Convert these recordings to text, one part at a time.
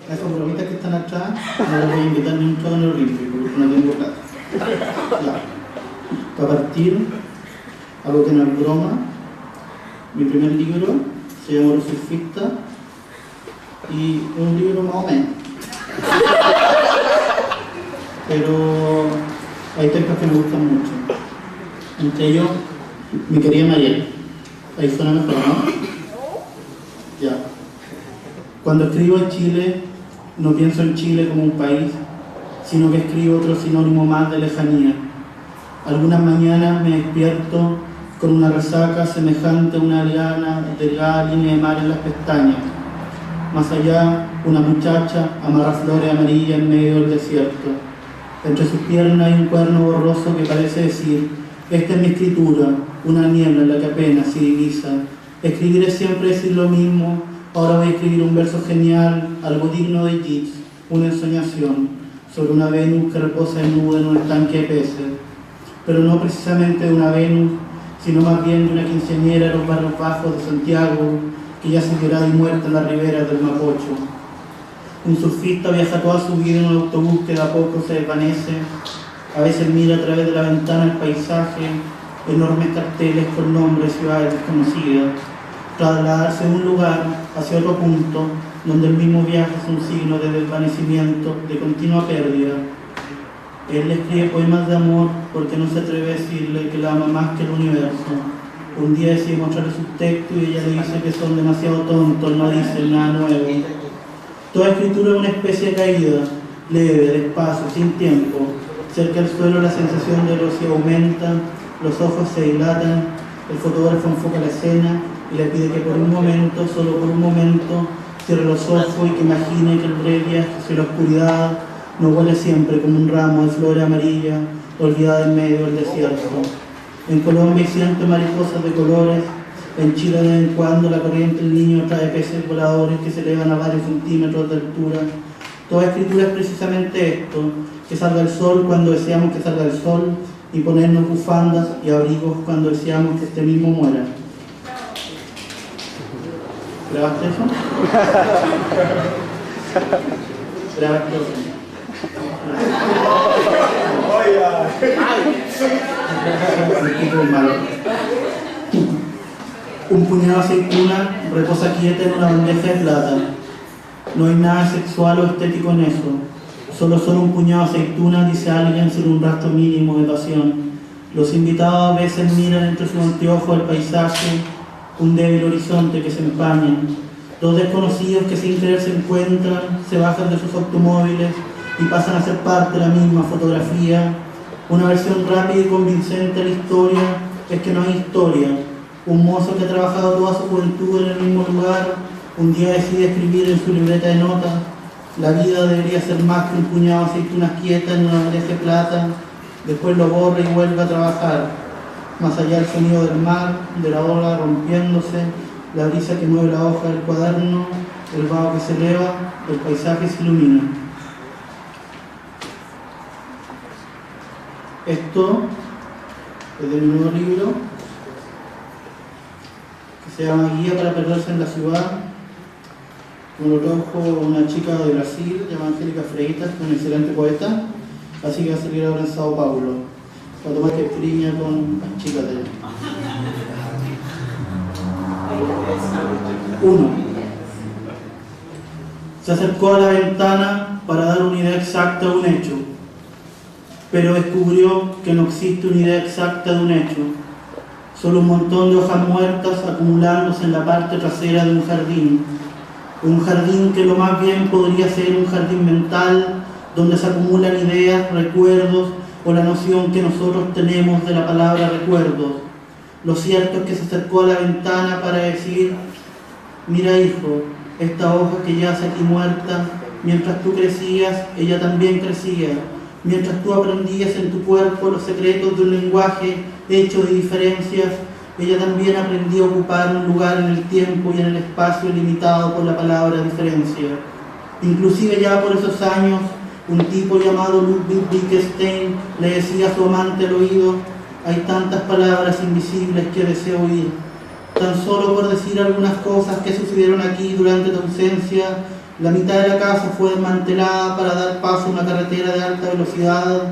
A esas bromitas que están atrás no les voy a invitar ni un trago en el olímpico porque no tengo plata. Claro. Para partir, algo que no es broma, mi primer libro se llama Los Surfistas y un libro más o menos. Pero hay textos que me gustan mucho. Entre ellos, mi querida Mariel. Ahí suena mejor, ¿no? Ya. Cuando escribo en Chile, no pienso en Chile como un país, sino que escribo otro sinónimo más de lejanía. Algunas mañanas me despierto con una resaca semejante a una liana delgada línea de mar en las pestañas. Más allá, una muchacha amarra flores amarillas en medio del desierto. Entre sus piernas hay un cuaderno borroso que parece decir: esta es mi escritura, una niebla en la que apenas se divisa. Escribiré siempre decir lo mismo, ahora voy a escribir un verso genial, algo digno de Yeats, una ensoñación, sobre una Venus que reposa desnuda en un estanque de peces. Pero no precisamente de una Venus, sino más bien de una quinceañera de los barrios bajos de Santiago, que ya se quedó y muerta en las riberas del Mapocho. Un surfista viaja toda su vida en un autobús que de a poco se desvanece. A veces mira a través de la ventana el paisaje, enormes carteles con nombres de ciudades desconocidas. Trasladarse de un lugar hacia otro punto, donde el mismo viaje es un signo de desvanecimiento, de continua pérdida. Él le escribe poemas de amor porque no se atreve a decirle que la ama más que el universo. Un día decide mostrarle sus textos y ella le dice que son demasiado tontos, no dicen nada nuevo. Toda escritura es una especie de caída, leve, despacio, sin tiempo. Cerca del suelo la sensación de erosión aumenta, los ojos se dilatan, el fotógrafo enfoca la escena y le pide que por un momento, solo por un momento, cierre los ojos y que imagine que el breve viaje hacia la oscuridad no huele siempre como un ramo de flores amarillas olvidada en medio del desierto. En Colombia hay cientos mariposas de colores. En Chile de vez en cuando la corriente del Niño trae peces voladores que se elevan a varios centímetros de altura. Toda escritura es precisamente esto, que salga el sol cuando deseamos que salga el sol y ponernos bufandas y abrigos cuando deseamos que este mismo muera. ¿Grabaste eso? ¿Grabaste eso? Un puñado de aceituna reposa quieta en una bandeja de plata. No hay nada sexual o estético en eso. Solo son un puñado de aceitunas, dice alguien sin un rastro mínimo de pasión. Los invitados a veces miran entre sus anteojos el paisaje, un débil horizonte que se empaña. Dos desconocidos que sin querer se encuentran, se bajan de sus automóviles y pasan a ser parte de la misma fotografía. Una versión rápida y convincente de la historia es que no hay historia. Un mozo que ha trabajado toda su juventud en el mismo lugar, un día decide escribir en su libreta de notas: la vida debería ser más que un puñado de aceitunas quietas en una bandeja de plata. Después lo borra y vuelve a trabajar. Más allá del sonido del mar, de la ola rompiéndose, la brisa que mueve la hoja del cuaderno, el vaho que se eleva, el paisaje se ilumina. Esto es de mi nuevo libro, que se llama Guía para perderse en la ciudad. Como lo trajo una chica de Brasil llamada Angélica Freitas, un excelente poeta, así que va a salir ahora en Sao Paulo, para tomar caipirinha con las chicas de allá. 1. Se acercó a la ventana para dar una idea exacta de un hecho, pero descubrió que no existe una idea exacta de un hecho, solo un montón de hojas muertas acumulándose en la parte trasera de un jardín que lo más bien podría ser un jardín mental, donde se acumulan ideas, recuerdos o la noción que nosotros tenemos de la palabra recuerdos. Lo cierto es que se acercó a la ventana para decir: mira, hijo, esta hoja que yace aquí muerta, mientras tú crecías, ella también crecía. Mientras tú aprendías en tu cuerpo los secretos de un lenguaje hecho de diferencias, ella también aprendió a ocupar un lugar en el tiempo y en el espacio limitado por la palabra diferencia. Inclusive ya por esos años, un tipo llamado Ludwig Wittgenstein le decía a su amante al oído: hay tantas palabras invisibles que deseo oír. Tan solo por decir algunas cosas que sucedieron aquí durante tu ausencia, La mitad de la casa fue desmantelada para dar paso a una carretera de alta velocidad.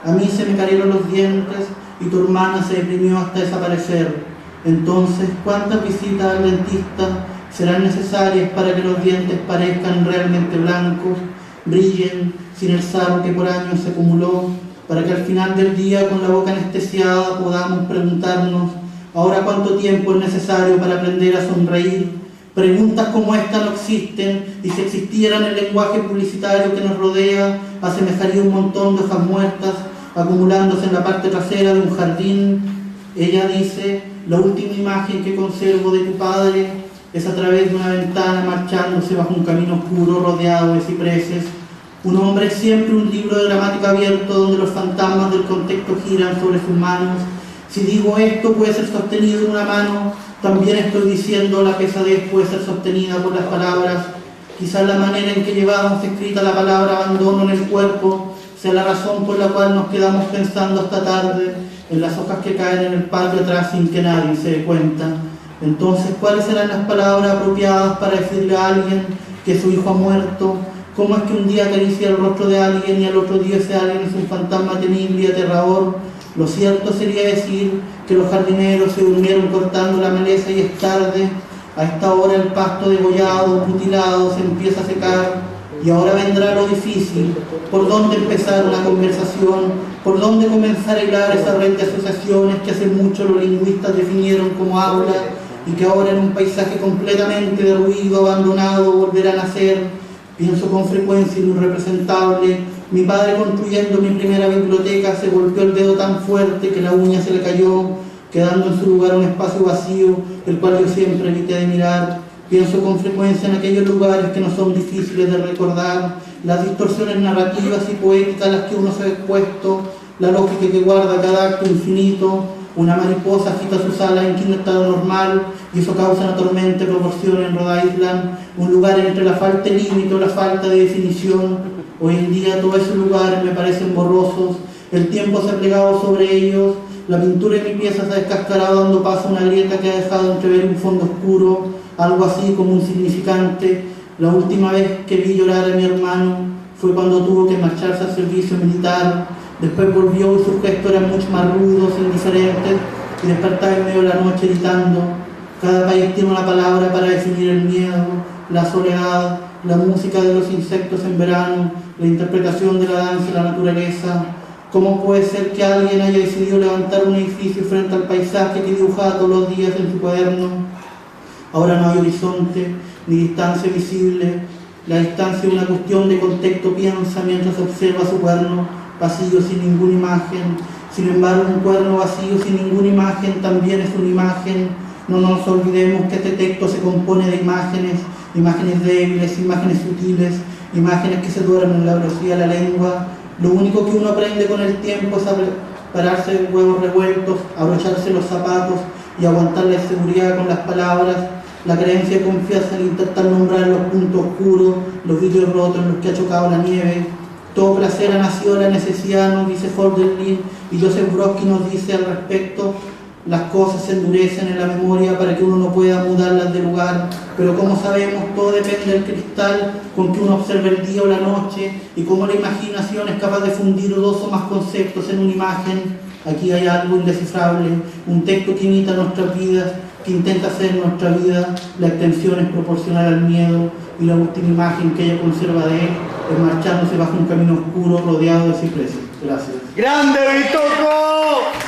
A mí se me cayeron los dientes y tu hermana se deprimió hasta desaparecer. Entonces, ¿cuántas visitas al dentista serán necesarias para que los dientes parezcan realmente blancos, brillen sin el sarro que por años se acumuló, para que al final del día, con la boca anestesiada, podamos preguntarnos: ¿ahora cuánto tiempo es necesario para aprender a sonreír? Preguntas como esta no existen, y si existieran, el lenguaje publicitario que nos rodea asemejaría un montón de hojas muertas acumulándose en la parte trasera de un jardín. Ella dice: la última imagen que conservo de tu padre es a través de una ventana marchándose bajo un camino oscuro rodeado de cipreses. Un hombre es siempre un libro de gramática abierto donde los fantasmas del contexto giran sobre sus manos. Si digo esto puede ser sostenido en una mano, también estoy diciendo la pesadez puede ser sostenida por las palabras. Quizás la manera en que llevamos escrita la palabra abandono en el cuerpo sea la razón por la cual nos quedamos pensando hasta tarde en las hojas que caen en el patio atrás sin que nadie se dé cuenta. Entonces, ¿cuáles serán las palabras apropiadas para decirle a alguien que su hijo ha muerto? ¿Cómo es que un día acaricia el rostro de alguien y al otro día ese alguien es un fantasma temible y aterrador? Lo cierto sería decir que los jardineros se durmieron cortando la maleza y es tarde. A esta hora el pasto degollado, mutilado, se empieza a secar. Y ahora vendrá lo difícil: ¿por dónde empezar una conversación? ¿Por dónde comenzar a hilar esa red de asociaciones que hace mucho los lingüistas definieron como habla y que ahora en un paisaje completamente derruido, abandonado, volverán a ser? Pienso con frecuencia en lo irrepresentable. Mi padre, construyendo mi primera biblioteca, se golpeó el dedo tan fuerte que la uña se le cayó, quedando en su lugar un espacio vacío, el cual yo siempre evité de mirar. Pienso con frecuencia en aquellos lugares que no son difíciles de recordar, las distorsiones narrativas y poéticas a las que uno se ha expuesto, la lógica que guarda cada acto infinito. Una mariposa agita sus alas en quinto estado normal y eso causa una tormenta de proporciones en Rhode Island, un lugar entre la falta de límite o la falta de definición. Hoy en día todos esos lugares me parecen borrosos, el tiempo se ha plegado sobre ellos, la pintura de mi pieza se ha descascarado dando paso a una grieta que ha dejado entrever un fondo oscuro, algo así como insignificante. La última vez que vi llorar a mi hermano fue cuando tuvo que marcharse al servicio militar. Después volvió y sus gestos eran mucho más rudos, indiferentes, y despertaba en medio de la noche gritando. Cada país tiene una palabra para definir el miedo, la soledad, la música de los insectos en verano, la interpretación de la danza y la naturaleza. ¿Cómo puede ser que alguien haya decidido levantar un edificio frente al paisaje que dibujaba todos los días en su cuaderno? Ahora no hay horizonte, ni distancia visible. La distancia es una cuestión de contexto, piensa mientras observa su cuaderno vacío sin ninguna imagen. Sin embargo, un cuaderno vacío sin ninguna imagen también es una imagen. No nos olvidemos que este texto se compone de imágenes, imágenes débiles, imágenes sutiles, imágenes que se duermen en la velocidad de la lengua. Lo único que uno aprende con el tiempo es a pararse de huevos revueltos, abrocharse los zapatos y aguantar la inseguridad con las palabras, la creencia de confianza en intentar nombrar los puntos oscuros, los vidrios rotos en los que ha chocado la nieve. Todo placer ha nacido de la necesidad, nos dice Hölderlin, y Joseph Brodsky nos dice al respecto: las cosas se endurecen en la memoria para que uno no pueda mudarlas de lugar, pero como sabemos, todo depende del cristal con que uno observa el día o la noche y cómo la imaginación es capaz de fundir dos o más conceptos en una imagen. Aquí hay algo indescifrable, un texto que imita nuestras vidas, que intenta hacer nuestra vida. La extensión es proporcional al miedo y la última imagen que ella conserva de él es marchándose bajo un camino oscuro rodeado de cipreses. Gracias. ¡Grande, Bitoco!